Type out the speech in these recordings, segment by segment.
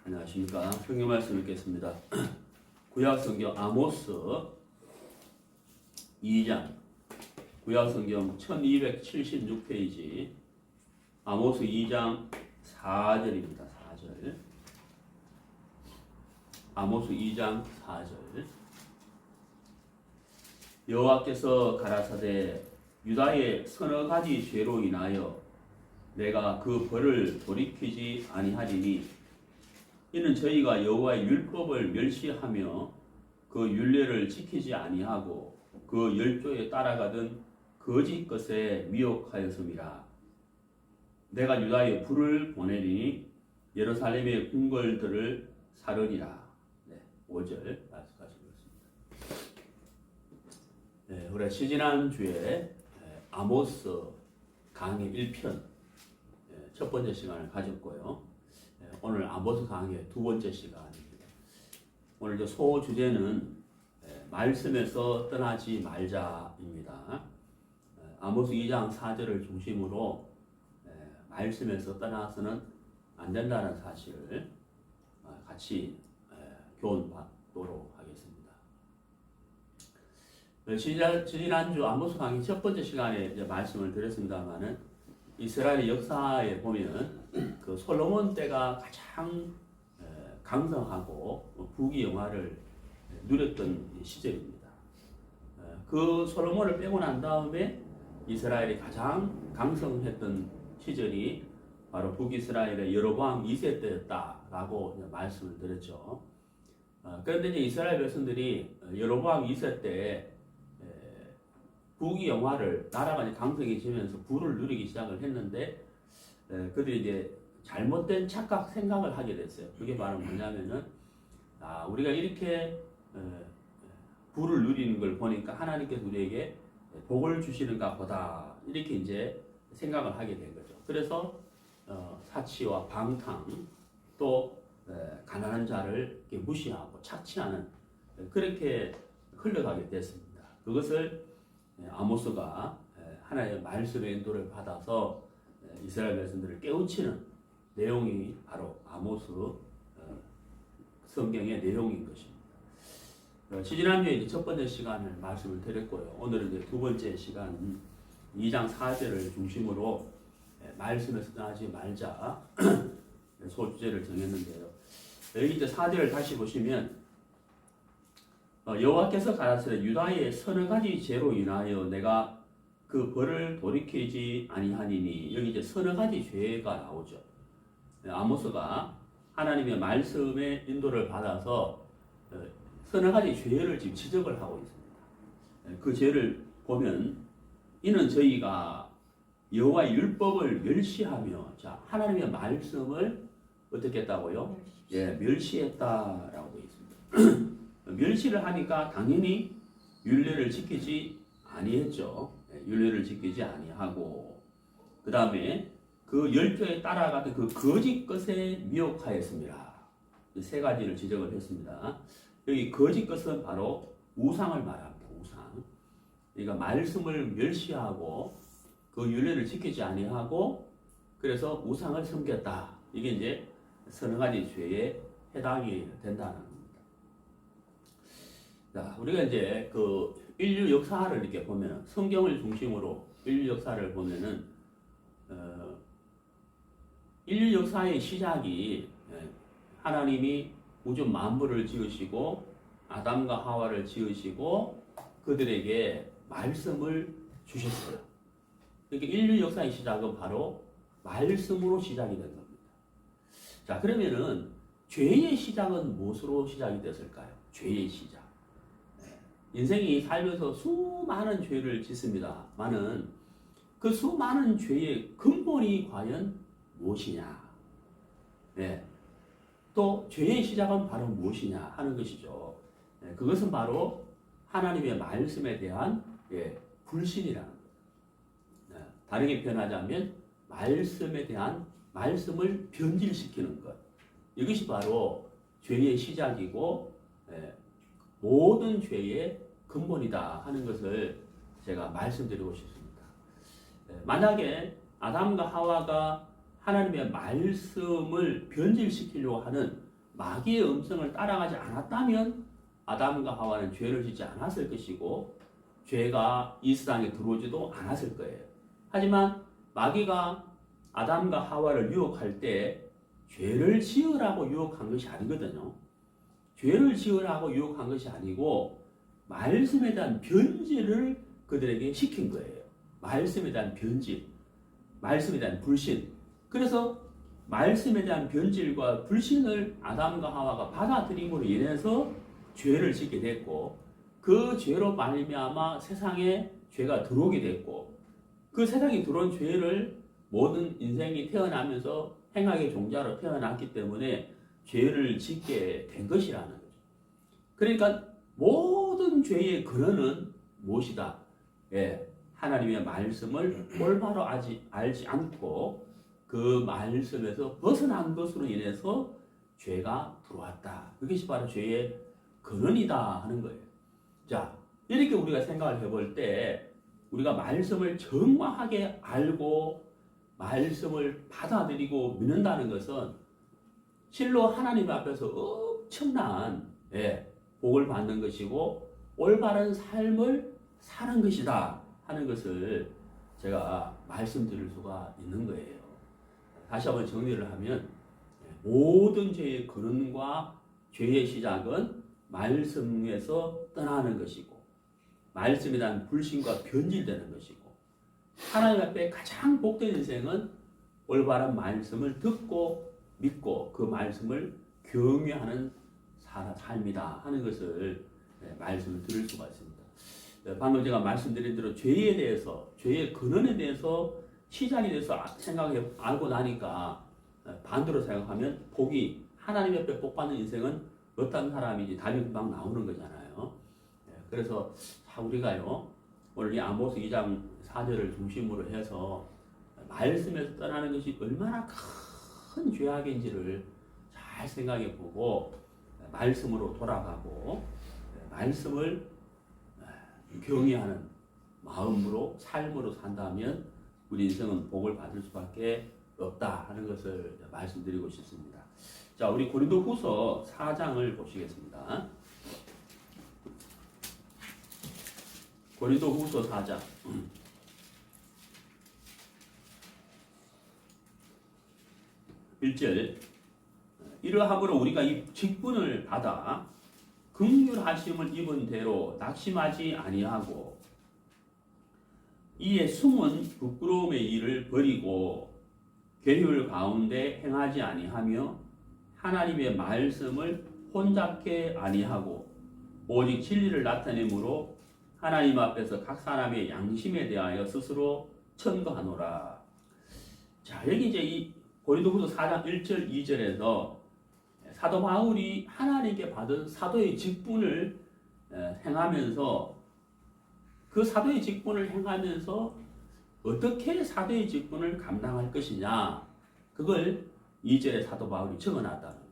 안녕하십니까. 성경 말씀 읽겠습니다. 구약 성경 아모스 2장, 구약 성경 1276페이지, 아모스 2장 4절입니다. 4절. 아모스 2장 4절. 여호와께서 가라사대 유다의 서너 가지 죄로 인하여 내가 그 벌을 돌이키지 아니하리니 이는 저희가 여호와의 율법을 멸시하며 그 율례를 지키지 아니하고 그 열조에 따라가던 거짓 것에 미혹하였음이라. 내가 유다에 불을 보내리니 예루살렘의 궁궐들을 사르리라. 5절 말씀하시고 있습니다. 우리가 지지난주에 아모스 강의 1편 첫 번째 시간을 가졌고요. 오늘 아모스 강의 두 번째 시간입니다. 오늘 소주제는 말씀에서 떠나지 말자입니다. 아모스 2장 4절을 중심으로 말씀에서 떠나서는 안 된다는 사실을 같이 교훈받도록 하겠습니다. 지난주 아모스 강의 첫 번째 시간에 말씀을 드렸습니다만은 이스라엘의 역사에 보면 그 솔로몬 때가 가장 강성하고 부귀영화를 누렸던 시절입니다. 그 솔로몬을 빼고 난 다음에 이스라엘이 가장 강성했던 시절이 바로 북이스라엘의 여로보암 2세 때였다라고 말씀을 드렸죠. 그런데 이제 이스라엘 백성들이 여로보암 2세 때 부귀영화를 나라가 강성해지면서 부를 누리기 시작을 했는데 그들이 이제 잘못된 착각 생각을 하게 됐어요. 그게 바로 뭐냐면은 우리가 이렇게 부를 누리는 걸 보니까 하나님께서 우리에게 복을 주시는가 보다 이렇게 이제 생각을 하게 된 거죠. 그래서 사치와 방탕 또 가난한 자를 무시하고 착취하는 그렇게 흘러가게 됐습니다. 그것을 아모스가 하나님의 말씀의 인도를 받아서 이스라엘 백성들을 깨우치는 내용이 바로 아모스 성경의 내용인 것입니다. 지난주에 첫 번째 시간을 말씀을 드렸고요. 오늘은 이제 두 번째 시간 2장 4절을 중심으로 말씀에서 떠나지 말자 소주제를 정했는데요. 여기 이제 4절을 다시 보시면 여호와께서 가라사대 유다의 서너 가지 죄로 인하여 내가 그 벌을 돌이키지 아니하니니 여기 이제 서너 가지 죄가 나오죠. 아모스가 하나님의 말씀의 인도를 받아서 서너 가지 죄를 지금 지적을 하고 있습니다. 그 죄를 보면 이는 저희가 여호와의 율법을 멸시하며 하나님의 말씀을 어떻게 했다고요? 멸시했다라고 되어 있습니다. 멸시를 하니까 당연히 율례를 지키지 아니했죠. 율례를 지키지 아니하고 그 다음에 그 열조에 따라가던 그 거짓 것에 미혹하였습니다. 세 가지를 지적을 했습니다. 여기 거짓 것은 바로 우상을 말합니다. 우상. 그러니까 말씀을 멸시하고 그 율례를 지키지 아니하고 그래서 우상을 섬겼다. 이게 이제 서너 가지 죄에 해당이 된다는 겁니다. 자, 우리가 이제 그 인류 역사를 이렇게 보면 성경을 중심으로 인류 역사를 보면은 인류 역사의 시작이 하나님이 우주 만물을 지으시고 아담과 하와를 지으시고 그들에게 말씀을 주셨어요. 그러니까 인류 역사의 시작은 바로 말씀으로 시작이 된 겁니다. 자, 그러면은 죄의 시작은 무엇으로 시작이 됐을까요? 죄의 시작. 인생이 살면서 수많은 죄를 짓습니다만은 그 수많은 죄의 근본이 과연 무엇이냐? 또 죄의 시작은 바로 무엇이냐 하는 것이죠. 그것은 바로 하나님의 말씀에 대한 불신이라는 것. 다르게 표현하자면 말씀에 대한 말씀을 변질시키는 것. 이것이 바로 죄의 시작이고 모든 죄의 근본이다 하는 것을 제가 말씀드리고 싶습니다. 만약에 아담과 하와가 하나님의 말씀을 변질시키려고 하는 마귀의 음성을 따라가지 않았다면 아담과 하와는 죄를 짓지 않았을 것이고 죄가 이 세상에 들어오지도 않았을 거예요. 하지만 마귀가 아담과 하와를 유혹할 때 죄를 지으라고 유혹한 것이 아니거든요. 죄를 지으라고 유혹한 것이 아니고 말씀에 대한 변질을 그들에게 시킨 거예요. 말씀에 대한 변질, 말씀에 대한 불신. 그래서 말씀에 대한 변질과 불신을 아담과 하와가 받아들임으로 인해서 죄를 짓게 됐고, 그 죄로 말미암아 세상에 죄가 들어오게 됐고, 그 세상에 들어온 죄를 모든 인생이 태어나면서 행악의 종자로 태어났기 때문에 죄를 짓게 된 것이라는 거죠. 그러니까 모든 죄의 근원은 무엇이다? 하나님의 말씀을 올바로 알지 않고 그 말씀에서 벗어난 것으로 인해서 죄가 들어왔다. 그것이 바로 죄의 근원이다 하는 거예요. 자, 이렇게 우리가 생각을 해볼 때 우리가 말씀을 정확하게 알고 말씀을 받아들이고 믿는다는 것은 실로 하나님 앞에서 엄청난 복을 받는 것이고 올바른 삶을 사는 것이다 하는 것을 제가 말씀드릴 수가 있는 거예요. 다시 한번 정리를 하면 모든 죄의 근원과 죄의 시작은 말씀에서 떠나는 것이고 말씀에 대한 불신과 변질되는 것이고 하나님 앞에 가장 복된 인생은 올바른 말씀을 듣고 믿고 그 말씀을 경외하는 삶이다 하는 것을 말씀을 드릴 수가 있습니다. 방금 제가 말씀드린 대로 죄에 대해서 죄의 근원에 대해서 시작에 대해서 알고 나니까 반대로 생각하면 복이 하나님 앞에 복 받는 인생은 어떤 사람인지 답이 금방 나오는 거잖아요. 그래서 우리가요 오늘 이 아모스 2장 4절을 중심으로 해서 말씀에서 떠나는 것이 얼마나 큰 죄악인지를 잘 생각해 보고 말씀으로 돌아가고 말씀을 경외하는 마음으로 삶으로 산다면 우리 인생은 복을 받을 수밖에 없다 하는 것을 말씀드리고 싶습니다. 자, 우리 고린도후서 4장을 보시겠습니다. 고린도후서 4장 1절 이러함으로 우리가 이 직분을 받아 긍휼하심을 입은 대로 낙심하지 아니하고 이에 숨은 부끄러움의 일을 버리고 계율 가운데 행하지 아니하며 하나님의 말씀을 혼잡게 아니하고 오직 진리를 나타내므로 하나님 앞에서 각 사람의 양심에 대하여 스스로 천거하노라. 자, 여기 이제 이 고린도후서 4장 1절 2절에서 사도 바울이 하나님께 받은 사도의 직분을 행하면서 그 사도의 직분을 행하면서 어떻게 사도의 직분을 감당할 것이냐 그걸 2절에 사도 바울이 적어놨다는 거죠.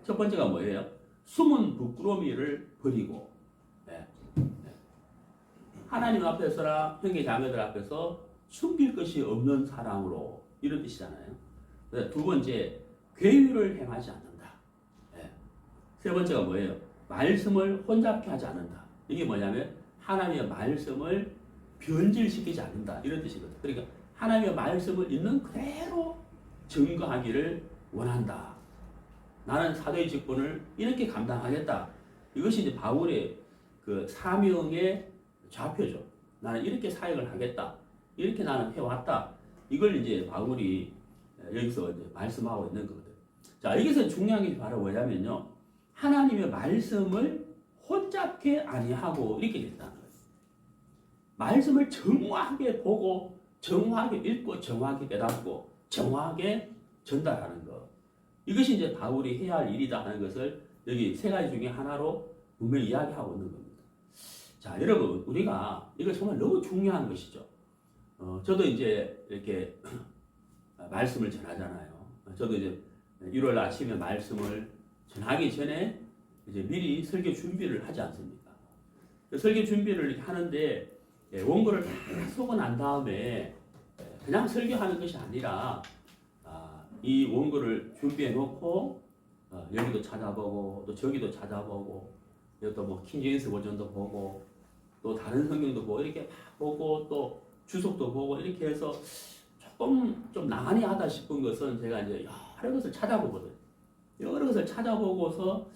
첫 번째가 뭐예요? 숨은 부끄러움을 버리고 하나님 앞에서나 형제 자매들 앞에서 숨길 것이 없는 사랑으로 이런 뜻이잖아요. 두 번째 괴유를 행하지 않는다. 세 번째가 뭐예요? 말씀을 혼잡케 하지 않는다. 이게 뭐냐면 하나님의 말씀을 변질시키지 않는다 이런 뜻이거든요. 그러니까 하나님의 말씀을 있는 그대로 증거하기를 원한다. 나는 사도의 직분을 이렇게 감당하겠다. 이것이 이제 바울의 그 사명의 좌표죠. 나는 이렇게 사역을 하겠다. 이렇게 나는 해왔다. 이걸 이제 바울이 여기서 이제 말씀하고 있는 거거든요. 자, 여기서 중요한 게 바로 뭐냐면요. 하나님의 말씀을 혼잡게 아니하고 이렇게 됐다는 거예요. 말씀을 정확하게 보고 정확하게 읽고 정확하게 깨닫고 정확하게 전달하는 것. 이것이 이제 바울이 해야 할 일이다 하는 것을 여기 세 가지 중에 하나로 분명히 이야기하고 있는 겁니다. 자, 여러분, 우리가 이거 정말 너무 중요한 것이죠. 저도 이제 이렇게 말씀을 전하잖아요. 저도 이제 일요일 아침에 말씀을 전하기 전에 이제 미리 설교 준비를 하지 않습니까? 설교 준비를 이렇게 하는데 원고를 다 쓰고 난 다음에 그냥 설교하는 것이 아니라 이 원고를 준비해 놓고 여기도 찾아보고 또 저기도 찾아보고 이것도 뭐 킹제임스 버전도 보고 또 다른 성경도 보고 이렇게 막 보고 또 주석도 보고 이렇게 해서 조금 좀 나간이 하다 싶은 것은 제가 이제 여러 것을 찾아보거든요. 여러 것을 찾아보고서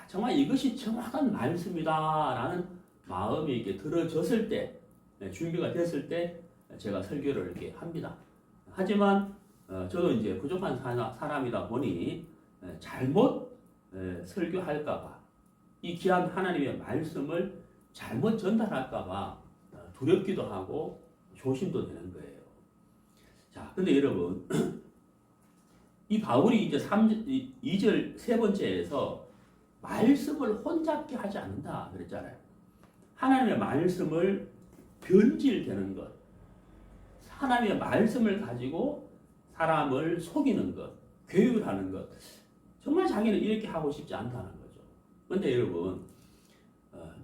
정말 이것이 정확한 말씀이다라는 마음이 이렇게 들어졌을 때, 준비가 됐을 때 제가 설교를 이렇게 합니다. 하지만 저도 이제 부족한 사람이다 보니 잘못 설교할까봐 이 귀한 하나님의 말씀을 잘못 전달할까봐 두렵기도 하고 조심도 되는 거예요. 자, 근데 여러분, 이 바울이 이제 2절 세 번째에서 말씀을 혼잡게 하지 않는다 그랬잖아요. 하나님의 말씀을 변질되는 것, 하나님의 말씀을 가지고 사람을 속이는 것, 괴율하는 것, 정말 자기는 이렇게 하고 싶지 않다는 거죠. 그런데 여러분,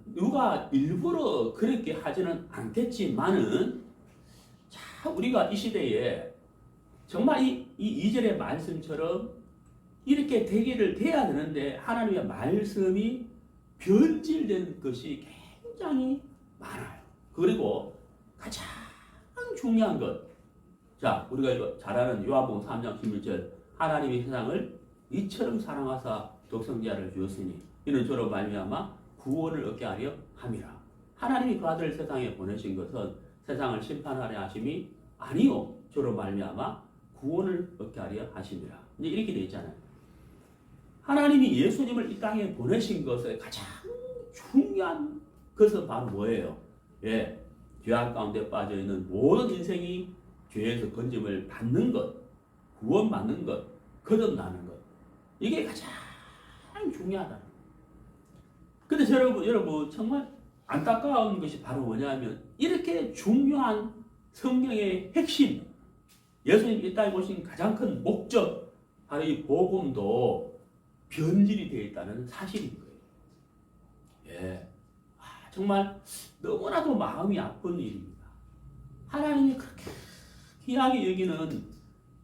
누가 일부러 그렇게 하지는 않겠지만은, 자, 우리가 이 시대에 정말 이 2절의 말씀처럼 이렇게 되기를 돼야 되는데 하나님의 말씀이 변질된 것이 굉장히 많아요. 그리고 가장 중요한 것, 자, 우리가 이거 잘 아는 요한복음 3장 11절, 하나님이 세상을 이처럼 사랑하사 독생자를 주었으니 이는 저로 말미암아 구원을 얻게 하려 함이라. 하나님이 그 아들을 세상에 보내신 것은 세상을 심판하려 하심이 아니요 저로 말미암아 구원을 얻게 하려 하심이라. 이제 이렇게 돼 있잖아요. 하나님이 예수님을 이 땅에 보내신 것의 가장 중요한 것은 바로 뭐예요? 예, 죄악 가운데 빠져 있는 모든 인생이 죄에서 건짐을 받는 것, 구원받는 것, 거듭나는 것. 이게 가장 중요하다. 근데 여러분 정말 안타까운 것이 바로 뭐냐면 이렇게 중요한 성경의 핵심, 예수님 이 땅에 오신 가장 큰 목적, 바로 이 복음도 변질이 되어 있다는 사실인 거예요. 예, 정말 너무나도 마음이 아픈 일입니다. 하나님이 그렇게 귀하게 여기는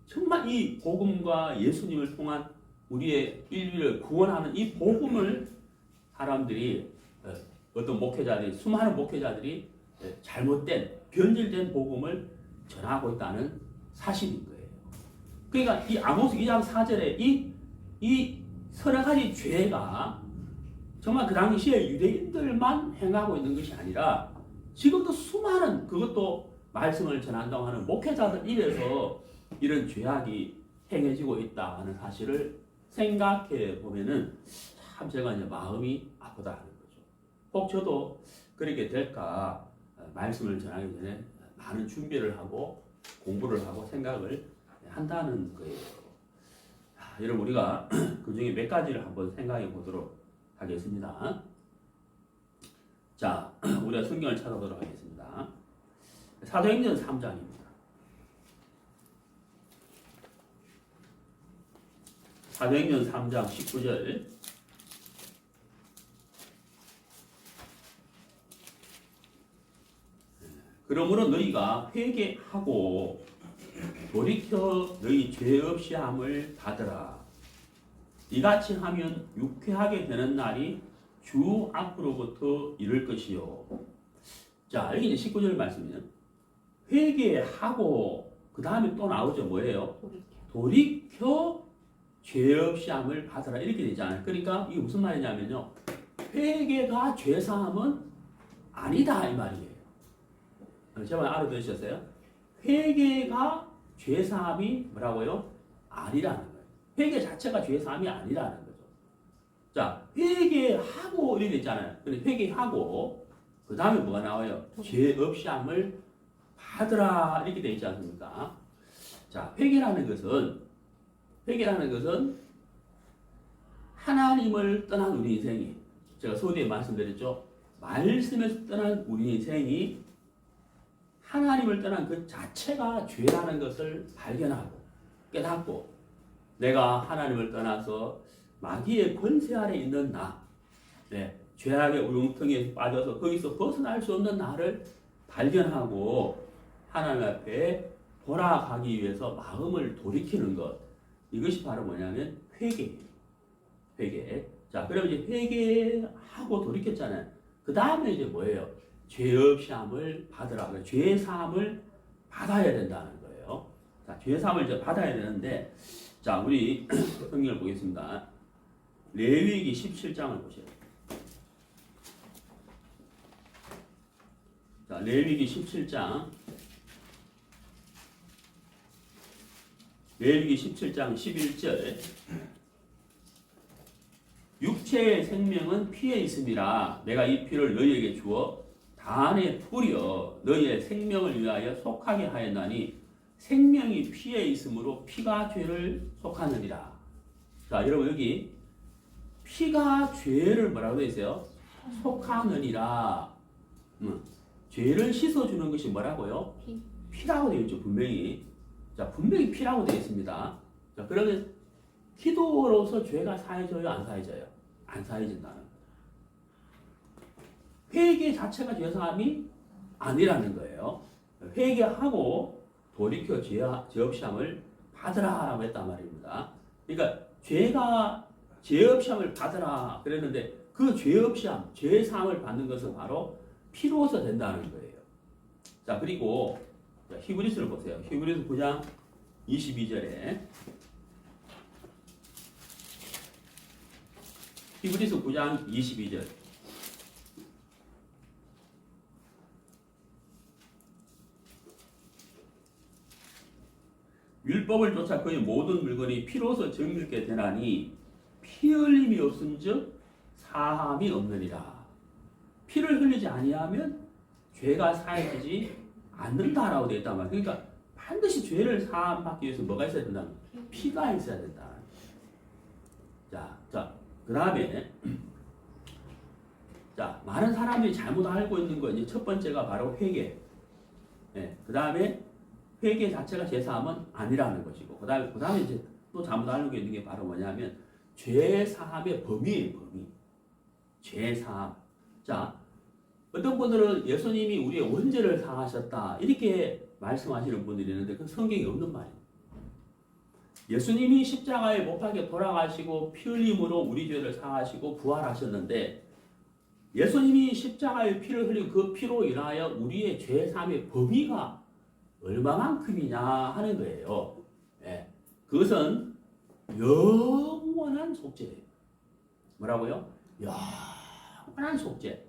정말 이 복음과 예수님을 통한 우리의 인류를 구원하는 이 복음을 사람들이 어떤 목회자들이 수많은 목회자들이 잘못된 변질된 복음을 전하고 있다는 사실인 거예요. 그러니까 이 아모스 2장 4절에 이 서너 가지 죄가 정말 그 당시에 유대인들만 행하고 있는 것이 아니라 지금도 수많은 그것도 말씀을 전한다고 하는 목회자들 입에서 이런 죄악이 행해지고 있다는 사실을 생각해 보면은 참 제가 이제 마음이 아프다는 거죠. 혹 저도 그렇게 될까 말씀을 전하기 전에 많은 준비를 하고 공부를 하고 생각을 한다는 거예요. 여러분 우리가 그 중에 몇 가지를 한번 생각해 보도록 하겠습니다. 자, 우리가 성경을 찾아보도록 하겠습니다. 사도행전 3장입니다. 사도행전 3장 19절. 그러므로 너희가 회개하고 돌이켜 너희 죄 없이 함을 받으라. 이같이 하면 유쾌하게 되는 날이 주 앞으로부터 이를 것이요. 자, 여기 이제 19절 말씀이요. 회개하고 그 다음에 또 나오죠. 뭐예요? 돌이켜 죄 없이 함을 받으라. 이렇게 되잖아요. 그러니까 이게 무슨 말이냐면요. 회개가 죄 사함은 아니다 이 말이에요. 제발 알아들으셨어요? 회개가 죄 사함이 뭐라고요? 아니라는 거예요. 회개 자체가 죄 사함이 아니라는 거죠. 자, 회개하고 이렇게 있잖아요. 근데 회개하고 그 다음에 뭐가 나와요? 죄 없이 함을 받으라 이렇게 되어 있지 않습니까? 자, 회개라는 것은 하나님을 떠난 우리 인생이, 제가 서두에 말씀드렸죠. 말씀에서 떠난 우리 인생이 하나님을 떠난 그 자체가 죄라는 것을 발견하고 깨닫고 내가 하나님을 떠나서 마귀의 권세 아래 있는 나, 죄악의 우렁텅이에 빠져서 거기서 벗어날 수 없는 나를 발견하고 하나님 앞에 돌아가기 위해서 마음을 돌이키는 것, 이것이 바로 뭐냐면 회개예요. 회개. 자, 그럼 이제 회개하고 돌이켰잖아요. 그 다음에 이제 뭐예요? 죄 없이 함을 받으라. 죄 사함을 받아야 된다는 거예요. 자, 죄 사함을 이제 받아야 되는데, 자, 우리 성경을 보겠습니다. 레위기 17장을 보세요. 자, 레위기 17장. 레위기 17장 11절. 육체의 생명은 피에 있음이라 내가 이 피를 너희에게 주어 단에 뿌려 너희의 생명을 위하여 속하게 하였나니 생명이 피에 있으므로 피가 죄를 속하느니라. 자, 여러분 여기 피가 죄를 뭐라고 되어 있어요? 속하느니라. 죄를 씻어주는 것이 뭐라고요? 피라고 되어 있죠, 분명히. 자, 분명히 피라고 되어 있습니다. 자, 그러면 기도로서 죄가 사해져요, 안 사해져요? 안 사해진다는 거예요. 회개 자체가 죄사함이 아니라는 거예요. 회개하고 돌이켜 죄 없이 함을 받으라라고 했단 말입니다. 그러니까 죄가 죄 없이 함을 받으라 그랬는데 그 죄 없이 함, 죄 사함을 받는 것은 바로 피로서 된다는 거예요. 자, 그리고 히브리서를 보세요. 히브리서 9장 22절에 히브리서 9장 22절. 율법을 쫓아 그의 모든 물건이 피로서 정결케 되나니 피 흘림이 없은즉 사함이 없느니라. 피를 흘리지 아니하면 죄가 사해지지 않는다라고 되어 있단 말이에요. 그러니까 반드시 죄를 사함받기 위해서 뭐가 있어야 된다? 피가 있어야 된다. 자, 그 다음에 자, 많은 사람들이 잘못 알고 있는 거 이제 첫 번째가 바로 회개. 네, 그 다음에 회개 자체가 죄사함은 아니라는 것이고, 그 다음에 이제 또 잘못 알고 있는 게 바로 뭐냐면 죄사함의 범위예요, 범위. 죄사함. 자, 어떤 분들은 예수님이 우리의 원죄를 사하셨다 이렇게 말씀하시는 분들이 있는데 그건 성경에 없는 말이에요. 예수님이 십자가에 못 박혀 돌아가시고 피 흘림으로 우리 죄를 사하시고 부활하셨는데 예수님이 십자가에 피를 흘리고 그 피로 인하여 우리의 죄사함의 범위가 얼마만큼이냐 하는 거예요. 예. 그것은 영원한 속죄예요. 뭐라고요? 영원한 속죄.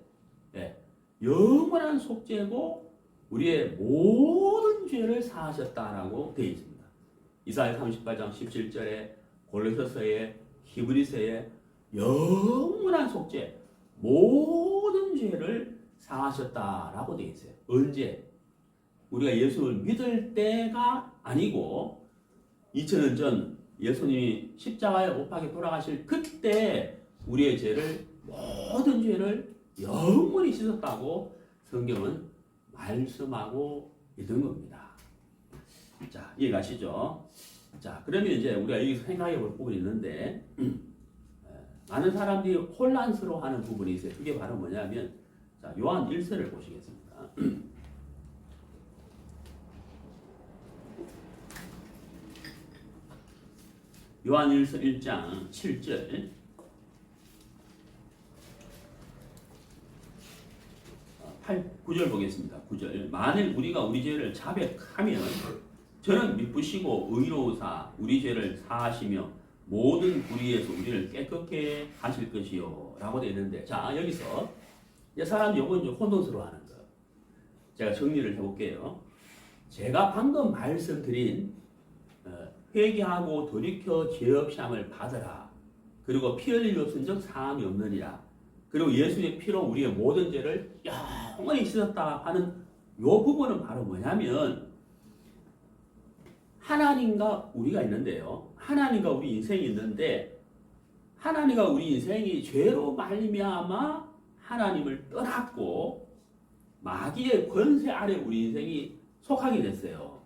예. 영원한 속죄고 우리의 모든 죄를 사하셨다라고 되어 있습니다. 이사야 38장 17절에 골로새서에 히브리서에 영원한 속죄, 모든 죄를 사하셨다라고 되어 있어요. 언제? 우리가 예수를 믿을 때가 아니고 2000년 전 예수님이 십자가에 못 박혀 돌아가실 그때 우리의 죄를 모든 죄를 영원히 씻었다고 성경은 말씀하고 있는 겁니다. 자, 이해가시죠? 자, 그러면 이제 우리가 여기서 생각해 볼 부분이 있는데 많은 사람들이 혼란스러워하는 부분이 있어요. 그게 바로 뭐냐면 자, 요한 1서를 보시겠습니다. 요한 1서 1장 7절 9절 보겠습니다. 9절. 만일 우리가 우리 죄를 자백하면 저는 미쁘시고 의로우사 우리 죄를 사하시며 모든 불의에서 우리를 깨끗게 하실 것이요 라고 되어 있는데 자, 여기서 사람이 요건 좀 혼돈스러워하는 거 제가 정리를 해볼게요. 제가 방금 말씀드린 회개하고 돌이켜 죄 없이 함을 받으라. 그리고 피 흘릴 없은즉 사함이 없느니라. 그리고 예수의 피로 우리의 모든 죄를 영원히 씻었다 하는 요 부분은 바로 뭐냐면 하나님과 우리가 있는데요. 하나님과 우리 인생이 있는데 하나님과 우리 인생이 죄로 말미암아 하나님을 떠났고 마귀의 권세 아래 우리 인생이 속하게 됐어요.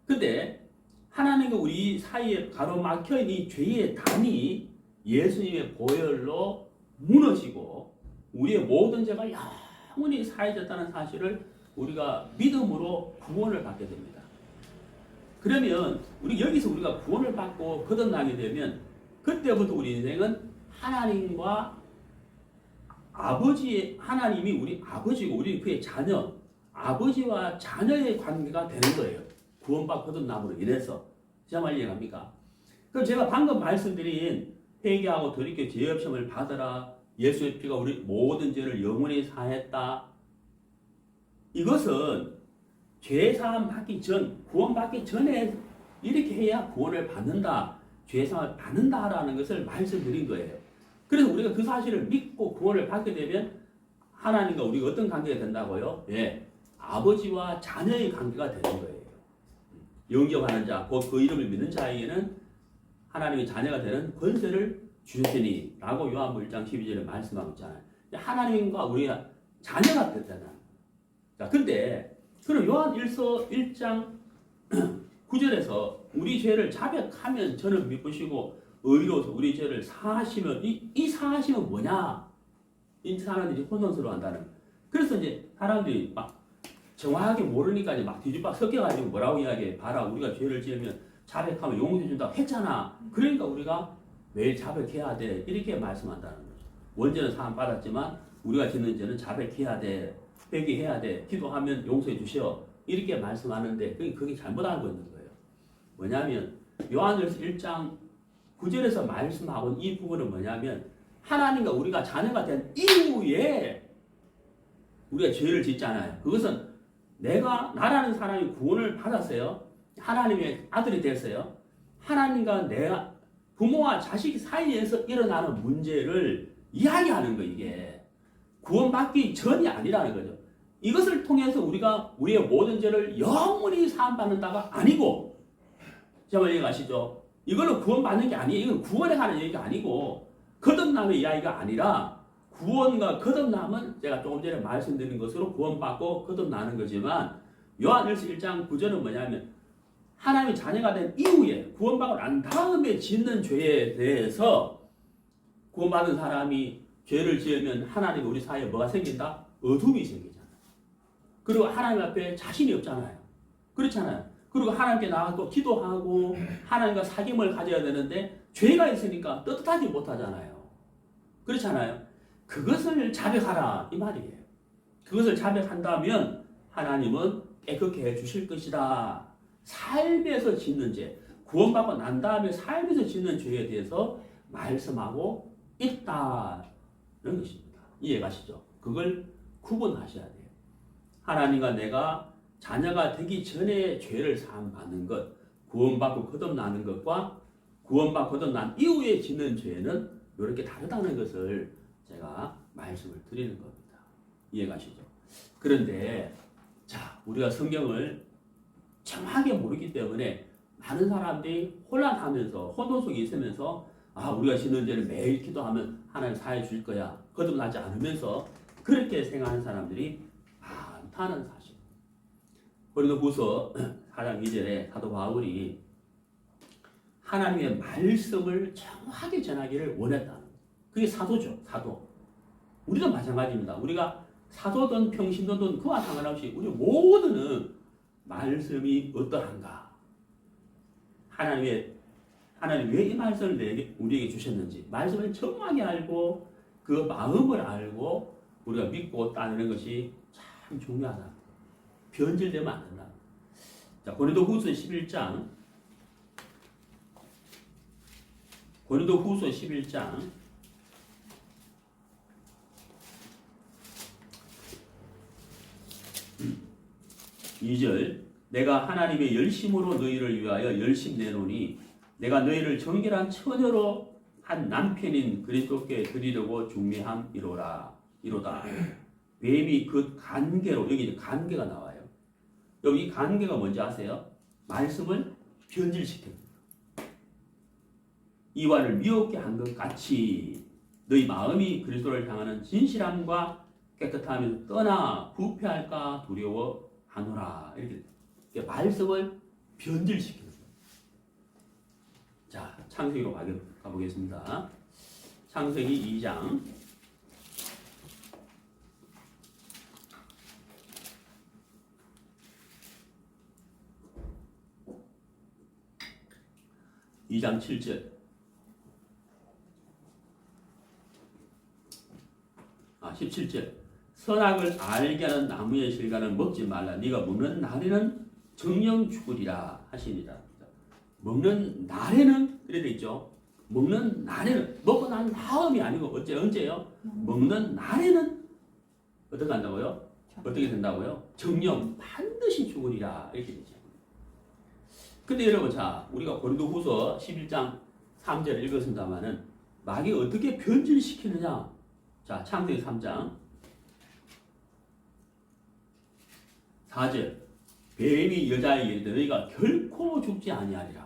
근데 하나님과 우리 사이에 가로막혀 있는 이 죄의 담이 예수님의 보혈로 무너지고 우리의 모든 죄가 영원히 사해졌다는 사실을 우리가 믿음으로 구원을 받게 됩니다. 그러면 우리가 구원을 받고 거듭나게 되면 그때부터 우리 인생은 하나님과 아버지, 하나님이 우리 아버지고 우리 그의 자녀, 아버지와 자녀의 관계가 되는 거예요. 구원받고 거듭남으로 인해서. 제 말 이해갑니까? 그럼 제가 방금 말씀드린 회개하고 돌이켜 죄 없음을 받으라, 예수의 피가 우리 모든 죄를 영원히 사했다. 이것은 죄 사함 받기 전, 구원 받기 전에 이렇게 해야 구원을 받는다, 죄 사함을 받는다라는 것을 말씀드린 거예요. 그래서 우리가 그 사실을 믿고 구원을 받게 되면 하나님과 우리가 어떤 관계가 된다고요? 예, 아버지와 자녀의 관계가 되는 거예요. 영접하는 자, 곧 그 이름을 믿는 자에게는 하나님의 자녀가 되는 권세를 주셨으니 라고 요한복음 1장 12절에 말씀하고 있잖아요. 하나님과 우리가 자녀가 됐잖아요. 자, 근데 그럼 요한1서 1장 9절에서 우리 죄를 자백하면 저는 믿으시고 의로워서 우리 죄를 사하시면 이 사하시면 뭐냐? 이 사람들이 혼돈스러워한다는. 그래서 이제 사람들이 막 정확하게 모르니까 이제 막 뒤집어 섞여가지고 뭐라고 이야기해? 봐라, 우리가 죄를 지으면 자백하면 용서해 준다고 했잖아. 그러니까 우리가 매일 자백해야 돼. 이렇게 말씀한다는 거죠. 원죄는 사함 받았지만 우리가 짓는 죄는 자백해야 돼. 회개해야 돼. 기도하면 용서해 주시오. 이렇게 말씀하는데 그게 잘못 알고 있는 거예요. 뭐냐면 요한일서 1장 9절에서 말씀하고 이 부분은 뭐냐면 하나님과 우리가 자녀가 된 이후에 우리가 죄를 짓잖아요. 그것은 나라는 사람이 구원을 받았어요. 하나님의 아들이 됐어요. 하나님과 내가 부모와 자식 사이에서 일어나는 문제를 이야기하는 거, 이게. 구원받기 전이 아니라는 거죠. 이것을 통해서 우리가 우리의 모든 죄를 영원히 사함받는다가 아니고, 정말 이해가시죠? 이걸로 구원받는 게 아니에요. 이건 구원에 관한 얘기가 아니고 거듭남의 이야기가 아니라 구원과 거듭남은 제가 조금 전에 말씀드린 것으로 구원받고 거듭나는 거지만 요한일서 1장 9절은 뭐냐면 하나님의 자녀가 된 이후에 구원받고 난 다음에 짓는 죄에 대해서 구원받은 사람이 죄를 지으면 하나님 우리 사이에 뭐가 생긴다? 어둠이 생기잖아요. 그리고 하나님 앞에 자신이 없잖아요. 그렇잖아요. 그리고 하나님께 나가서 또 기도하고 하나님과 사귐을 가져야 되는데 죄가 있으니까 떳떳하지 못하잖아요. 그렇잖아요. 그것을 자백하라 이 말이에요. 그것을 자백한다면 하나님은 깨끗게 해주실 것이다. 삶에서 짓는 죄, 구원받고 난 다음에 삶에서 짓는 죄에 대해서 말씀하고 있다는 것입니다. 이해가시죠? 그걸 구분하셔야 돼요. 하나님과 내가 자녀가 되기 전에 죄를 사함받는 것, 구원받고 거듭나는 것과 구원받고 거듭난 이후에 짓는 죄는 이렇게 다르다는 것을 제가 말씀을 드리는 겁니다. 이해가시죠? 그런데 자, 우리가 성경을 정확하게 모르기 때문에 많은 사람들이 혼란하면서 혼돈 속에 있으면서 우리가 짓는 죄를 매일 기도하면 하나님 사해 줄 거야. 거듭나지 않으면서 그렇게 생각하는 사람들이 많다는 사실. 고린도후서 4장 2절에 사도 바울이 하나님의 말씀을 정확하게 전하기를 원했다는 거예요. 그게 사도죠. 사도. 우리도 마찬가지입니다. 우리가 사도든 평신도든 그와 상관없이 우리 모두는 말씀이 어떠한가? 하나님 왜 이 말씀을 우리에게 주셨는지 말씀을 정확히 알고 그 마음을 알고 우리가 믿고 따르는 것이 참 중요하다. 변질되면 안 된다. 자, 고린도후서 11장 2절 내가 하나님의 열심으로 너희를 위하여 열심 내노니 내가 너희를 정결한 처녀로 한 남편인 그리스도께 드리려고 중매함이로다. 뱀이 그 간계로, 여기 간계가 나와요. 여기 간계가 뭔지 아세요? 말씀을 변질시킵니다. 이와를 미혹게 한 것 같이 너희 마음이 그리스도를 향하는 진실함과 깨끗함에서 떠나 부패할까 두려워하노라. 이렇게 말씀을 변질시키는 거예요. 자, 창세기로 가보겠습니다. 창세기 2장 7절 17절. 선악을 알게 하는 나무의 실과는 먹지 말라. 네가 먹는 날에는 정령 죽으리라 하시니라. 먹는 날에는 이래 돼 있죠. 먹는 날에는 먹고 난 다음이 아니고 언제요? 먹는 날에는 어떻게 한다고요? 어떻게 된다고요? 정령 반드시 죽으리라 이렇게 되죠. 근데 여러분 자 우리가 고린도후서 11장 3절을 읽었습니다만은 마귀 어떻게 변질시키느냐? 자 창세기 3장 4절 뱀이 여자에게 이르되 너희가 결코 죽지 아니하리라.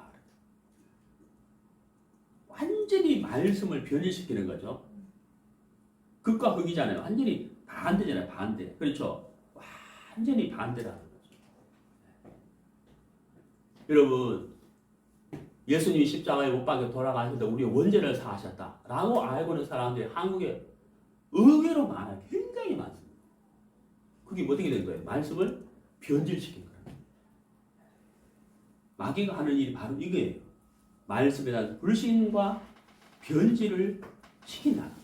완전히 말씀을 변질시키는 거죠. 극과 극이잖아요. 완전히 반대잖아요. 반대. 그렇죠? 완전히 반대라는 거죠. 여러분 예수님이 십자가에 못 박혀 돌아가셨는데 우리의 원죄를 사하셨다 라고 알고 있는 사람들이 한국에 의외로 많아요. 굉장히 많습니다. 그게 어떻게 된 거예요? 말씀을 변질시킨 거예요. 마귀가 하는 일이 바로 이거예요. 말씀에 대한 불신과 변질을 시킨다는 거예요.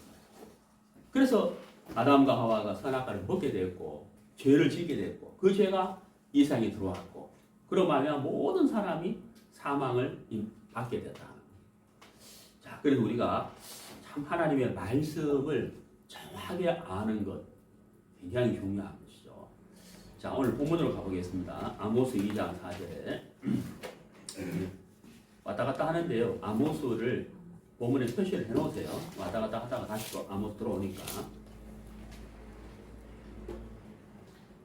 그래서 아담과 하와가 선악과를 먹게 되었고 죄를 짓게 됐고 그 죄가 이 세상에 들어왔고 그로 말미암아 모든 사람이 사망을 받게 됐다. 자, 그래서 우리가 참 하나님의 말씀을 정확하게 아는 것 굉장히 중요한 것이죠. 자, 오늘 본문으로 가보겠습니다. 아모스 2장 4절에 왔다 갔다 하는데요. 아모스를 본문에 표시를 해놓으세요. 왔다 갔다 하다가 다시 또 아모스 들어오니까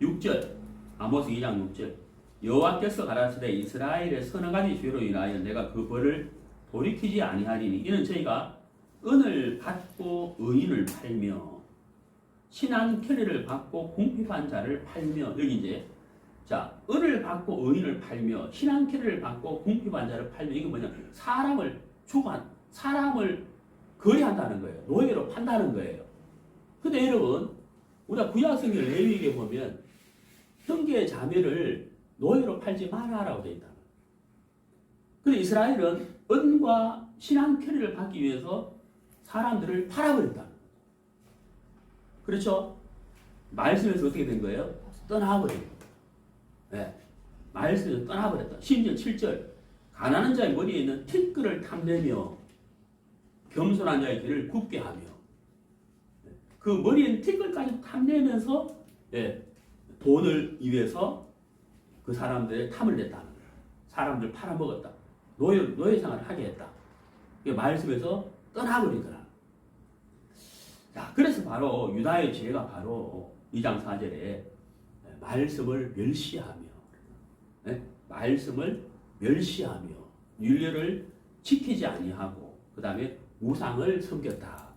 6절 아모스 2장 6절 여호와께서 가라사대 이스라엘의 서너 가지 죄로 인하여 내가 그 벌을 돌이키지 아니하리니 이는 저희가 은을 받고 의인을 팔며 신한 편의를 받고 궁핍한 자를 팔며 여기 이제 자 은을 받고 의인을 팔며 신한 편의를 받고 궁핍한 자를 팔며 이게 뭐냐 사람을 거래한다는 거예요. 노예로 판다는 거예요. 근데 여러분 우리가 구약성경 레위기에 보면 형제 자매를 노예로 팔지 마라라고 되어 있다. 근데 이스라엘은 은과 신한 편의를 받기 위해서 사람들을 팔아버렸다. 그렇죠? 말씀에서 어떻게 된 거예요? 떠나버린 거예요. 네. 말씀에서 떠나버렸다. 심지어 7절 가난한 자의 머리에 있는 티끌을 탐내며 겸손한 자의 길을 굽게 하며 그 머리에 있는 티끌까지 탐내면서 돈을 위해서 그 사람들의 탐을 냈다는 거예요. 사람들 팔아먹었다. 노예 생활을 하게 했다. 말씀에서 떠나버린 거라. 자, 그래서 바로 유다의 죄가 바로 2장 4절에 말씀을 멸시하며 말씀을 멸시하며 율례를 지키지 아니하고 그 다음에 우상을 섬겼다.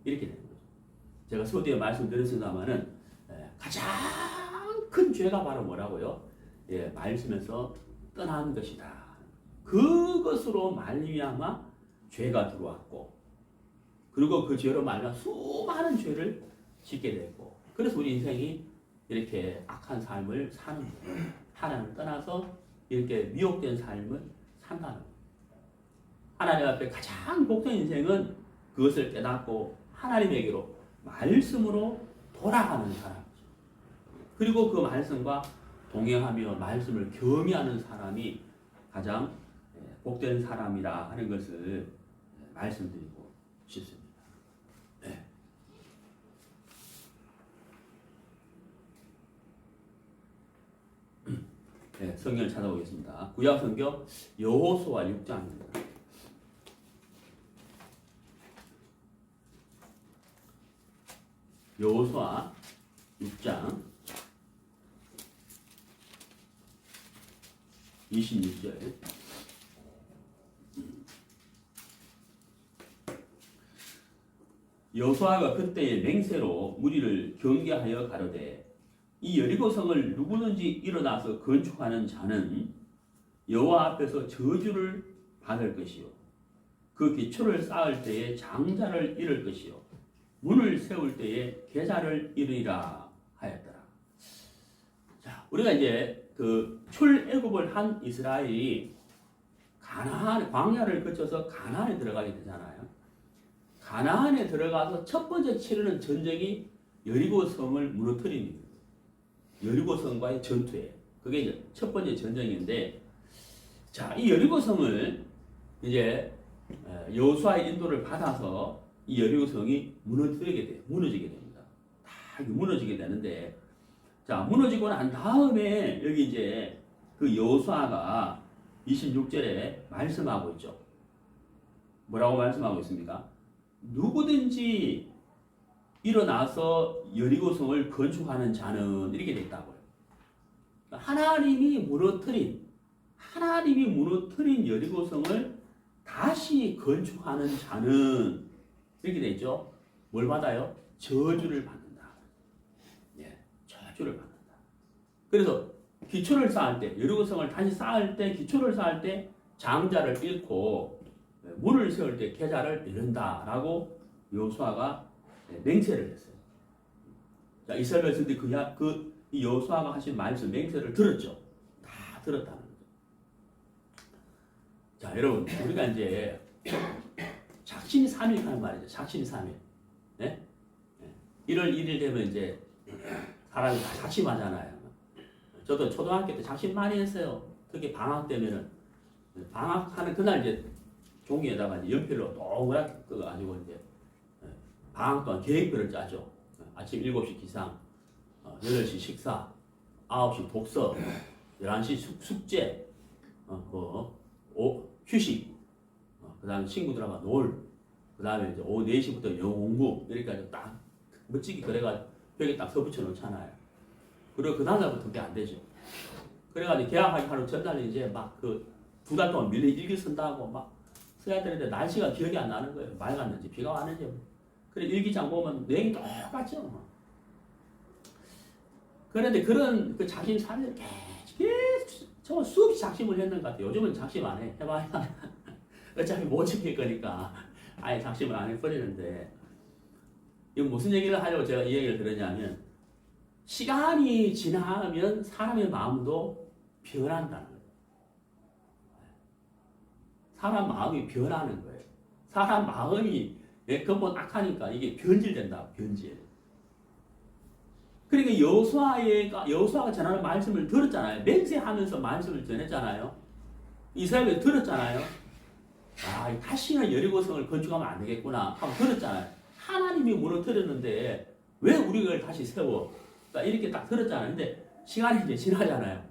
이렇게 되는 거죠. 제가 서두에 말씀드렸습니다마는 가장 큰 죄가 바로 뭐라고요? 말씀에서 떠나는 것이다. 그것으로 말미암아 죄가 들어왔고 그리고 그 죄로 말미암아 수많은 죄를 짓게 됐고 그래서 우리 인생이 이렇게 악한 삶을 사는 거예요. 하나님을 떠나서 이렇게 미혹된 삶을 산다는 거예요. 하나님 앞에 가장 복된 인생은 그것을 깨닫고 하나님에게로 말씀으로 돌아가는 사람이죠. 그리고 그 말씀과 동행하며 말씀을 경외하는 사람이 가장 복된 사람이라 하는 것을 말씀드리고 싶습니다. 네. 네, 성경을 찾아보겠습니다. 구약 성경 여호수아 6장입니다. 여호수아 6장 26절 여호수아가 그때의 맹세로 무리를 경계하여 가로되 이 여리고성을 누구든지 일어나서 건축하는 자는 여호와 앞에서 저주를 받을 것이요 그 기초를 쌓을 때에 장자를 잃을 것이요 문을 세울 때에 계좌를 잃으리라 하였더라. 자, 우리가 이제 그 출애굽을 한 이스라엘이 가나안 광야를 거쳐서 가나안에 들어가게 되잖아요. 가나안에 들어가서 첫 번째 치르는 전쟁이 여리고 성을 무너뜨리는 거예요. 여리고 성과의 전투에 그게 이제 첫 번째 전쟁인데, 자, 이 여리고 성을 이제 여호수아의 인도를 받아서 이 여리고 성이 무너지게 됩니다. 다 무너지게 되는데, 자, 무너지고 난 다음에 여기 이제 그 여호수아가 26절에 말씀하고 있죠. 뭐라고 말씀하고 있습니까? 누구든지 일어나서 여리고성을 건축하는 자는 이렇게 됐다고요. 하나님이 무너뜨린 여리고성을 다시 건축하는 자는 이렇게 되죠. 뭘 받아요? 저주를 받는다. 예, 저주를 받는다. 그래서 기초를 쌓을 때, 여리고성을 다시 쌓을 때, 기초를 쌓을 때 장자를 잃고 문을 세울 때 계좌를 잃는다라고 여호수아가 맹세를 했어요. 자, 이스라엘 백성들이 이 여호수아가 하신 말씀 맹세를 들었죠. 다 들었다는 거죠. 자, 여러분, 우리가 이제 작심이 3일 하는 말이죠. 작심이 3일. 네? 1월 1일 되면 이제 사람이 다 작심하잖아요. 저도 초등학교 때 작심 많이 했어요. 특히 방학 때면은 방학하는 그날 이제 종이에다가 이제 연필로 동그랗게 끄가지고 이제 방학 동안 계획표를 짜죠. 아침 7시 기상, 8시 식사, 9시 독서, 11시 숙제, 휴식, 그 다음에 친구들하고 놀, 그 다음에 이제 오후 4시부터 영어 공부, 이렇게까지 딱 멋지게 그래가지고 벽에 딱 써붙여 놓잖아요. 그리고 그 다음날부터 그게 안 되죠. 그래가지고 계약하기 하루 전날 이제 막 두 달 동안 밀리 일기 쓴다고 막 써야 되는데 날씨가 기억이 안 나는 거예요. 맑았는지 비가 왔는지. 그래 일기장 보면 내용이 똑같죠. 그런데 그런 그 작심 사례를 계속 정말 수없이 작심을 했는 것 같아요. 요즘은 작심 안 해. 해봐야 어차피 못 지킬 거니까 아예 작심을 안 해버리는데, 이거 무슨 얘기를 하려고 제가 이 얘기를 들었냐면, 시간이 지나면 사람의 마음도 변한다는 거예요. 사람 마음이 변하는 거예요. 사람 마음이 근본 악하니까 이게 변질된다. 변질. 그러니까 여호수아가 전하는 말씀을 들었잖아요. 맹세하면서 말씀을 전했잖아요. 이스라엘이 들었잖아요. 아, 다시는 여리고성을 건축하면 안 되겠구나 하고 들었잖아요. 하나님이 무너뜨렸는데 왜 우리가 다시 세워? 이렇게 딱 들었잖아요. 근데 시간이 이제 지나잖아요.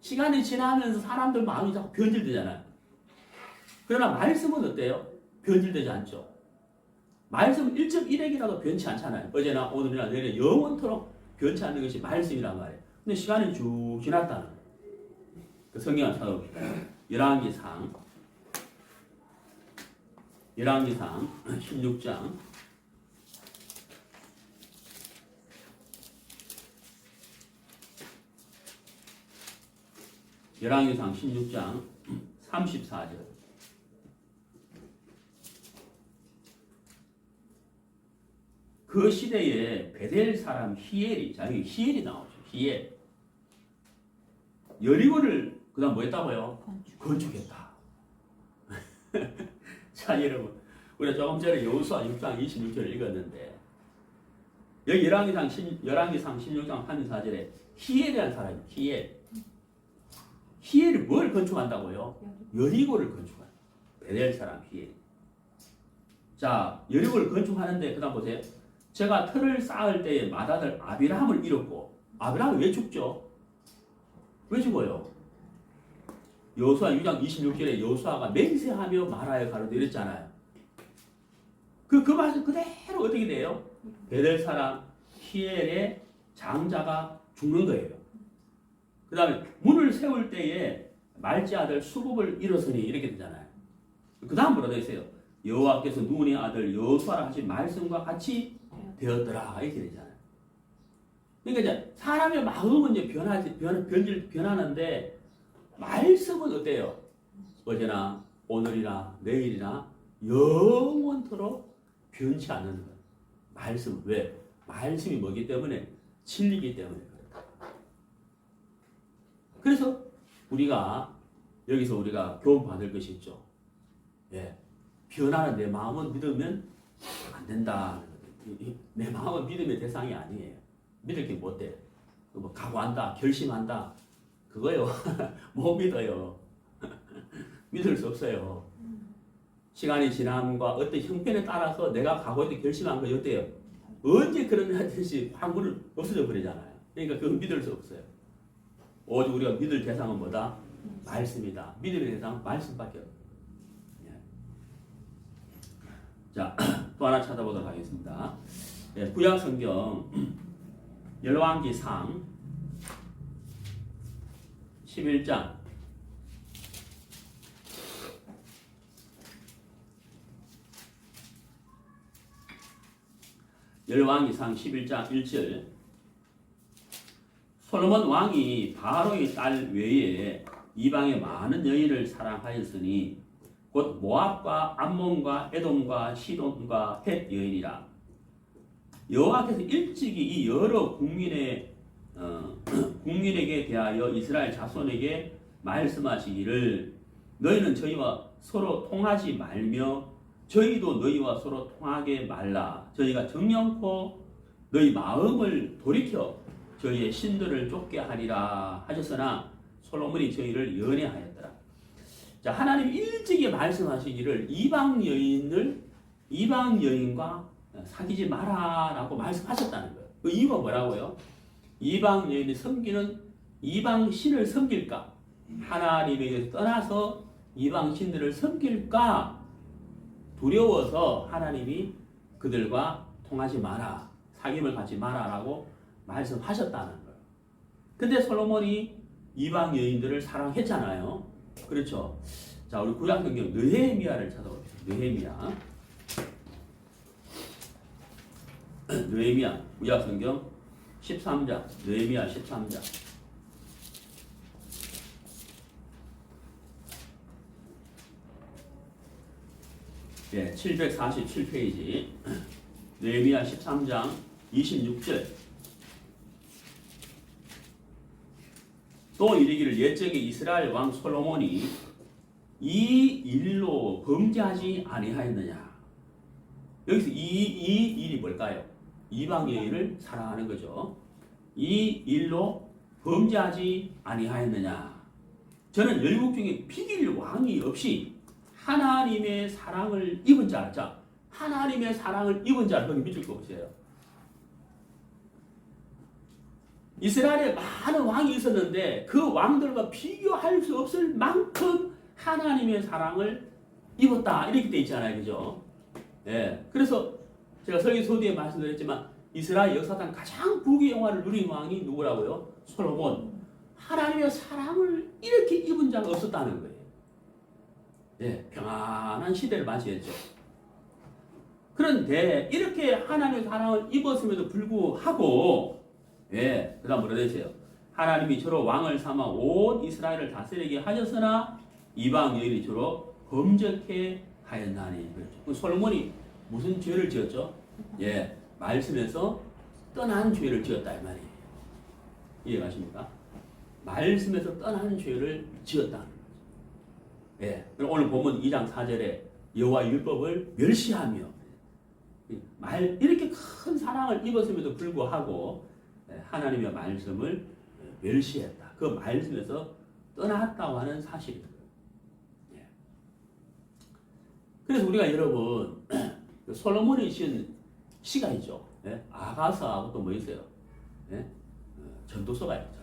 시간이 지나면서 사람들 마음이 자꾸 변질되잖아요. 그러나 말씀은 어때요? 변질되지 않죠. 말씀은 1.1핵이라도 변치 않잖아요. 어제나 오늘이나 내일에 영원토록 변치 않는 것이 말씀이란 말이에요. 근데 시간이 쭉 지났다는 거예요. 그 성경을 찾아봅니다. 열왕기상 16장 34절. 그 시대에 베델 사람 히엘이, 자, 여기 히엘이 나오죠. 히엘. 여리고를 그다음 뭐 했다고요? 건축했다. 자, 여러분, 우리가 조금 전에 여호수아 6장 26절을 읽었는데, 여기 열왕기상 16장 34절에 히엘이라는 사람이 히엘이 뭘 건축한다고요? 여리고를 건축한다. 베델 사람 히엘. 자, 여리고를 건축하는데 그다음 보세요. 제가 틀을 쌓을 때에 맏아들 아비람을 잃었고, 아비람이 왜 죽죠? 왜 죽어요? 여호수아 6장 26절에 여호수아가 맹세하며 말하여 가로되 이랬잖아요. 그 말씀 그대로 어떻게 돼요? 베델 사람 히엘의 장자가 죽는 거예요. 그 다음에 문을 세울 때에 말지 아들 수굽을 잃었으니 이렇게 되잖아요. 그 다음 뭐라 되어 있어요? 여호와께서 눈의 아들 여호수아라 하신 말씀과 같이 되었더라 이렇게 되잖아요. 그러니까 이제 사람의 마음은 이제 변하는데 말씀은 어때요? 어제나 오늘이나 내일이나 영원토록 변치 않는 거예요. 말씀 왜? 말씀이 뭐기 때문에? 진리기 때문에 그렇다. 그래서 여기서 우리가 교훈 받을 것이 있죠. 예, 변하는 내 마음은 믿으면 안 된다는 거예요. 내 마음은 믿음의 대상이 아니에요. 믿을 게 못 돼. 뭐 각오한다, 결심한다, 그거요. 못 믿어요. 믿을 수 없어요. 시간이 지남과 어떤 형편에 따라서 내가 각오했던 결심한 거 어때요? 언제 그런 하듯이 확물 없어져 버리잖아요. 그러니까 그건 믿을 수 없어요. 오직 우리가 믿을 대상은 뭐다? 말씀이다. 믿음의 대상은 말씀밖에 없어요. 자, 또 하나 찾아보도록 하겠습니다. 구약 성경 열왕기상 11장 열왕기상 11장 1절 솔로몬 왕이 바로의 딸 외에 이방의 많은 여인을 사랑하였으니 곧 모압과 암몬과 에돔과 시돈과 헷 여인이라. 여호와께서 일찍이 이 여러 국민에게 대하여 이스라엘 자손에게 말씀하시기를 너희는 저희와 서로 통하지 말며 저희도 너희와 서로 통하게 말라. 저희가 정령코 너희 마음을 돌이켜 저희의 신들을 쫓게 하리라 하셨으나 솔로몬이 저희를 연애하였더라. 자, 하나님 일찍이 말씀하시기를 이방 여인과 사귀지 마라라고 말씀하셨다는 거예요. 그 이유가 뭐라고요? 이방 여인이 섬기는 이방 신을 섬길까? 하나님에게서 떠나서 이방 신들을 섬길까? 두려워서 하나님이 그들과 통하지 마라, 사귐을 갖지 마라라고 말씀하셨다는 거예요. 근데 솔로몬이 이방 여인들을 사랑했잖아요. 그렇죠? 자, 우리 구약 성경 느헤미야를 찾아봅시다. 느헤미야 구약 성경 13장, 느헤미야 13장. 예, 747페이지. 느헤미야 13장 26절. 또 이르기를 옛적에 이스라엘 왕 솔로몬이 이 일로 범죄하지 아니하였느냐. 여기서 이 일이 뭘까요? 이방 여인을 사랑하는 거죠. 이 일로 범죄하지 아니하였느냐. 저는 열국 중에 비길 왕이 없이 하나님의 사랑을 입은 자, 하나님의 사랑을 입은 자를 거기 믿을 거 없어요. 이스라엘에 많은 왕이 있었는데 그 왕들과 비교할 수 없을 만큼 하나님의 사랑을 입었다. 이렇게 돼 있잖아요. 그죠? 예. 그래서 제가 설교 소디에 말씀드렸지만 이스라엘 역사상 가장 부귀 영화를 누린 왕이 누구라고요? 솔로몬. 하나님의 사랑을 이렇게 입은 자가 없었다는 거예요. 예. 평안한 시대를 맞이했죠. 그런데 이렇게 하나님의 사랑을 입었음에도 불구하고 예, 그 다음 뭐라 되세요? 하나님이 저로 왕을 삼아 온 이스라엘을 다스리게 하셨으나 이방 여인이 저로 범죄케 하였나니. 그렇죠. 솔로몬이 무슨 죄를 지었죠? 예, 말씀에서 떠난 죄를 지었다 이 말이에요. 이해가십니까? 말씀에서 떠난 죄를 지었다는 거죠. 예, 오늘 보면 2장 4절에 여호와 율법을 멸시하며 이렇게 큰 사랑을 입었음에도 불구하고 하나님의 말씀을 멸시했다. 그 말씀에서 떠났다고 하는 사실입니다. 그래서 우리가 여러분 솔로몬이 신 시가 있죠. 아가서하고 또 뭐 있어요? 전도서가 있죠.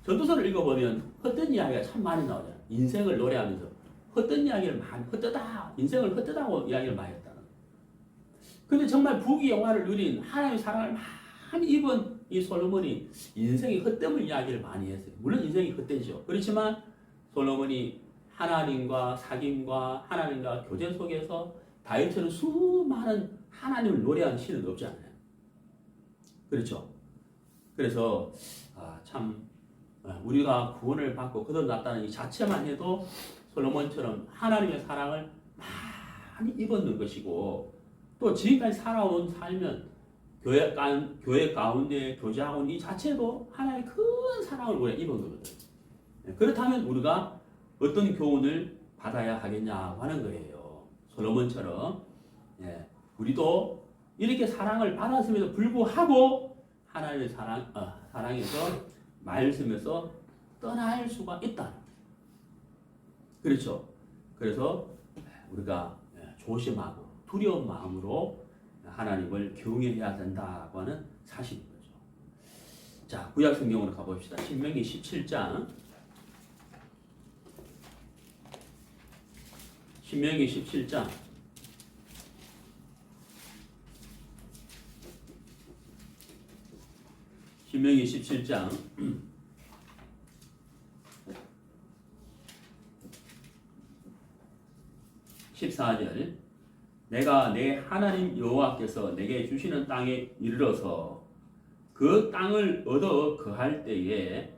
전도서를 읽어보면 헛된 이야기가 참 많이 나오잖아요. 인생을 노래하면서 헛된 이야기를 많이 인생을 헛되다고 이야기를 많이 했다는 거예요. 근데 정말 부귀 영화를 누린 하나님의 사랑을 많이 입은 이 솔로몬이 인생의 헛됨을 이야기를 많이 했어요. 물론 인생이 헛되죠. 그렇지만 솔로몬이 하나님과 사귐과 하나님과 교제 속에서 다윗처럼 수많은 하나님을 노래한 시는 없잖아요. 그렇죠. 그래서 참 우리가 구원을 받고 거듭났다는 이 자체만 해도 솔로몬처럼 하나님의 사랑을 많이 입었는 것이고 또 지금까지 살아온 살면 교회 가운데 교제하고 이 자체도 하나님의 큰 사랑을 우리가 입은 거거든요. 그렇다면 우리가 어떤 교훈을 받아야 하겠냐고 하는 거예요. 솔로몬처럼 우리도 이렇게 사랑을 받았음에도 불구하고 하나님의 사랑에서 말씀에서 떠날 수가 있다. 그렇죠. 그래서 우리가 조심하고 두려운 마음으로 하나님을 경외해야 된다고 하는 사실인 거죠. 자, 구약 성경으로 가봅시다. 신명기 17장. 신명기 17장. 신명기 17장 14절. 내가 내 하나님 여호와께서 내게 주시는 땅에 이르러서 그 땅을 얻어 거할 때에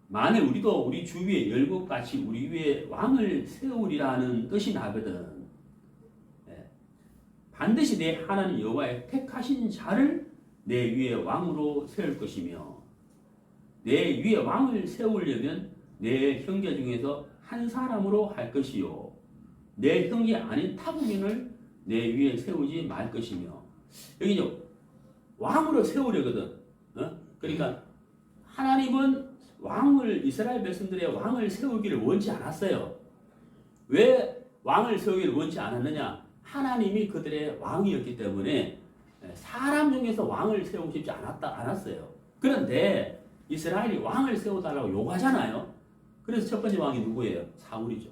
만일 우리도 우리 주위에 열국같이 우리 위에 왕을 세우리라는 뜻이 나거든. 반드시 내 하나님 여호와의 택하신 자를 내 위에 왕으로 세울 것이며 내 위에 왕을 세우려면 내 형제 중에서 한 사람으로 할 것이요 내 형제 아닌 타국인을 내 위에 세우지 말 것이며. 여기 이제 왕으로 세우려거든. 그러니까 하나님은 왕을 이스라엘 백성들의 왕을 세우기를 원치 않았어요. 왜 왕을 세우기를 원치 않았느냐? 하나님이 그들의 왕이었기 때문에 사람 중에서 왕을 세우고 싶지 않았어요. 그런데 이스라엘이 왕을 세워달라고 요구하잖아요. 그래서 첫 번째 왕이 누구예요? 사울이죠.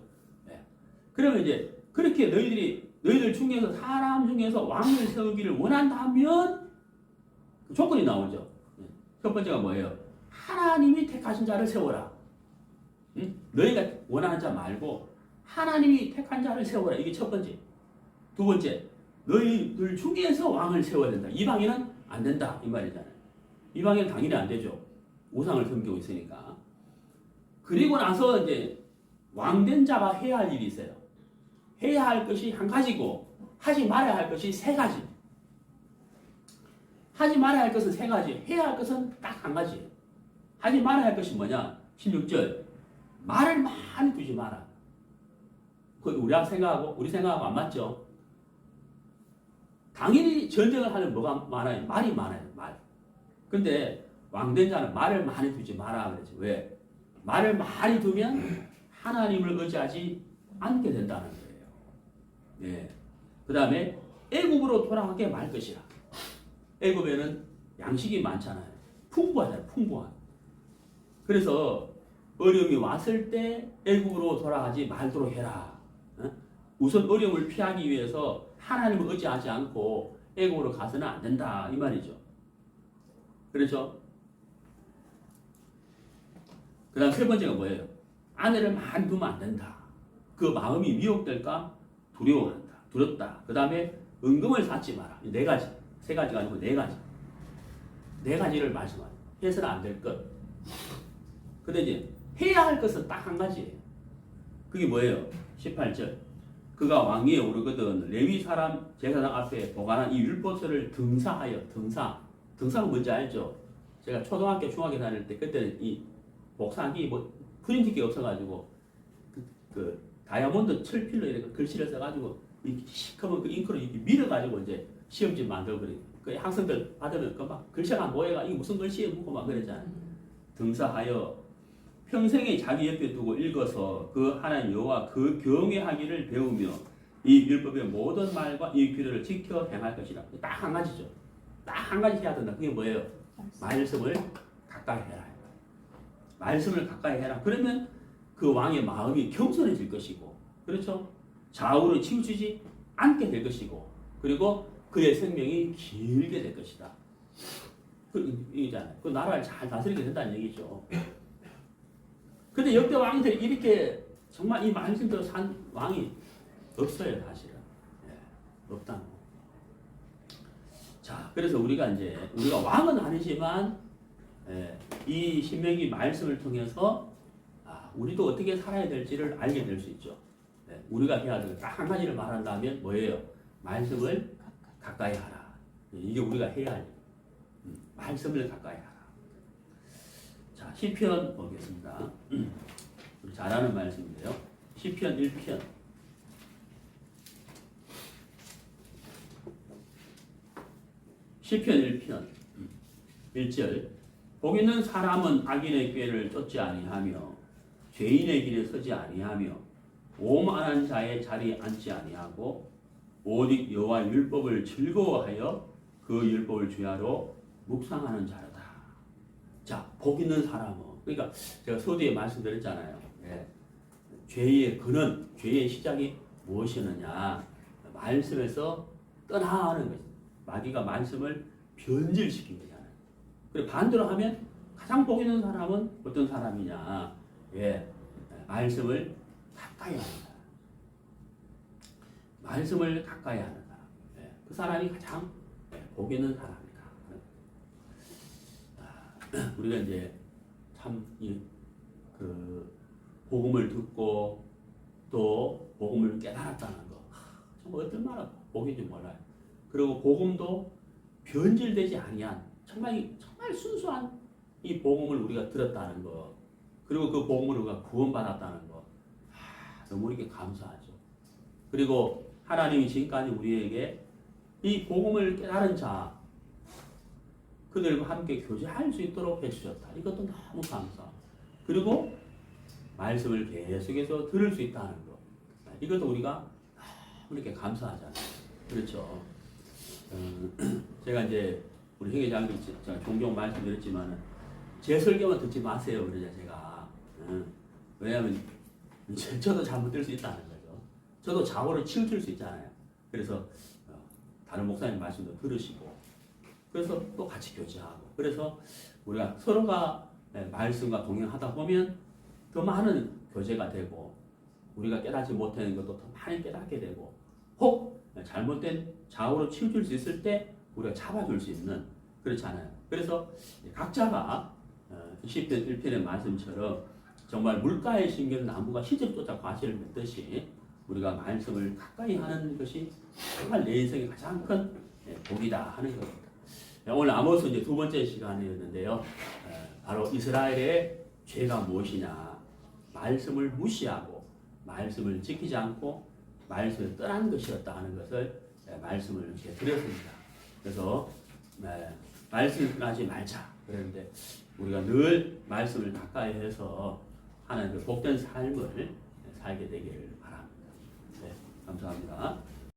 그러면 이제 그렇게 너희들 중에서 사람 중에서 왕을 세우기를 원한다면 그 조건이 나오죠. 첫 번째가 뭐예요? 하나님이 택하신 자를 세워라. 너희가 원하는 자 말고 하나님이 택한 자를 세워라. 이게 첫 번째. 두 번째, 너희들 중에서 왕을 세워야 된다. 이방인은 안 된다. 이 말이잖아요. 이방인은 당연히 안 되죠. 우상을 섬기고 있으니까. 그리고 나서 이제 왕된 자가 해야 할 일이 있어요. 해야 할 것이 한 가지고 하지 말아야 할 것이 세 가지. 하지 말아야 할 것은 세 가지. 해야 할 것은 딱 한 가지예요. 하지 말아야 할 것이 뭐냐? 16절. 말을 많이 두지 마라. 그 우리 생각하고 안 맞죠? 당연히 전쟁을 하면 뭐가 많아요? 말이 많아요. 말. 근데 왕된 자는 말을 많이 두지 마라 그러지. 왜? 말을 많이 두면 하나님을 의지하지 않게 된다는 거예요. 네. 그 다음에 애굽으로 돌아가게 말 것이라. 애굽에는 양식이 많잖아요. 풍부하잖아요. 풍부한. 그래서 어려움이 왔을 때 애굽으로 돌아가지 말도록 해라. 우선 어려움을 피하기 위해서 하나님을 의지하지 않고 애굽으로 가서는 안 된다 이 말이죠. 그렇죠? 그 다음 세 번째가 뭐예요? 아내를 많이 두면 안 된다. 그 마음이 미혹될까? 두려워한다. 두렵다. 그 다음에 은금을 쌓지 마라. 네 가지. 세 가지가 아니고 네 가지. 네 가지를 말씀하죠. 해서는 안 될 것. 근데 이제 해야 할 것은 딱 한 가지예요. 그게 뭐예요? 18절. 그가 왕위에 오르거든 레위 사람 제사장 앞에 보관한 이 율법서를 등사하여. 등사가 뭔지 알죠? 제가 초등학교 중학교 다닐 때 그때는 이 복사기 프린트기가 없어가지고 그 다이아몬드 철필로 이렇게 글씨를 써가지고 이 시커먼 그 잉크로 이렇게 밀어가지고 이제 시험지 만들어버려요. 그 학생들 받으면 그 막 글씨가 뭐예요? 이게 무슨 글씨에 묻고 막 그러잖아요. 등사하여 평생에 자기 옆에 두고 읽어서 그 하나님 여호와 그 경외하기를 배우며 이 율법의 모든 말과 이 규례를 지켜 행할 것이라. 딱 한 가지죠. 딱 한 가지 해야 된다. 그게 뭐예요? 말씀을 가까이 해라. 말씀을 가까이 해라. 그러면 그 왕의 마음이 겸손해질 것이고, 그렇죠? 좌우로 치우치지 않게 될 것이고, 그리고 그의 생명이 길게 될 것이다. 이잖아요. 그 나라를 잘 다스리게 된다는 얘기죠. 근데 역대 왕들이 이렇게 정말 이 말씀대로 산 왕이 없어요, 사실은. 없다는 거. 자, 그래서 우리가 왕은 아니지만 이 신명기 말씀을 통해서 우리도 어떻게 살아야 될지를 알게 될 수 있죠. 우리가 해야 될 딱 한 가지를 말한다면 뭐예요? 말씀을 가까이 하라. 이게 우리가 해야 할 일. 말씀을 가까이 하라. 자, 시편 보겠습니다. 우리 잘 아는 말씀인데요. 시편 1편. 시편 1편 1절 복 있는 사람은 악인의 꾀를 쫓지 아니하며 죄인의 길에 서지 아니하며 오만한 자의 자리에 앉지 아니하고 오직 여호와 율법을 즐거워하여 그 율법을 주야로 묵상하는 자로다. 자, 복 있는 사람은 그러니까 제가 서두에 말씀드렸잖아요. 예. 죄의 근원, 죄의 시작이 무엇이느냐? 말씀에서 떠나는 것입니다. 마귀가 말씀을 변질시킨 거잖아요. 그리고 반대로 하면 가장 복 있는 사람은 어떤 사람이냐? 예, 말씀을 가까이 하는 사람. 말씀을 가까이 하는 사람. 예, 그 사람이 가장 복 있는 사람이다. 우리가 이제 참 그 복음을 듣고 또 복음을 깨달았다는 거, 참 얼마나 복인지 몰라요. 그리고 복음도 변질되지 아니한 정말 순수한 이 복음을 우리가 들었다는 거, 그리고 그 복음을 우리가 구원받았다는 거, 너무 이렇게 감사하죠. 그리고 하나님이 지금까지 우리에게 이 복음을 깨달은 자, 그들과 함께 교제할 수 있도록 해주셨다. 이것도 너무 감사. 그리고 말씀을 계속해서 들을 수 있다는 것, 이것도 우리가 너무 이렇게 감사하잖아요. 그렇죠. 제가 이제 우리 회계장님 제가 종종 말씀드렸지만 제 설교만 듣지 마세요. 그러죠 제가. 왜냐하면 저도 잘못 들 수 있다는 거죠. 저도 좌우를 치우칠 수 있잖아요. 그래서 다른 목사님 말씀도 들으시고, 그래서 또 같이 교제하고, 그래서 우리가 서로가 말씀과 동행하다 보면 더 많은 교제가 되고, 우리가 깨닫지 못하는 것도 더 많이 깨닫게 되고, 혹 잘못된 좌우로 치우칠 수 있을 때 우리가 잡아줄 수 있는, 그렇잖아요. 그래서 각자가 시편 1편의 말씀처럼 정말 물가에 심겨진 나무가 시집 쫓아 과실을 맺듯이 우리가 말씀을 가까이 하는 것이 정말 내 인생의 가장 큰 복이다 하는 겁니다. 오늘 아모스 이제 두 번째 시간이었는데요. 바로 이스라엘의 죄가 무엇이냐, 말씀을 무시하고 말씀을 지키지 않고 말씀을 떠난 것이었다 하는 것을 말씀을 이렇게 드렸습니다. 그래서 말씀을 떠나지 말자 그랬는데, 우리가 늘 말씀을 가까이 해서 하는 그 복된 삶을 살게 되기를 바랍니다. 네, 감사합니다.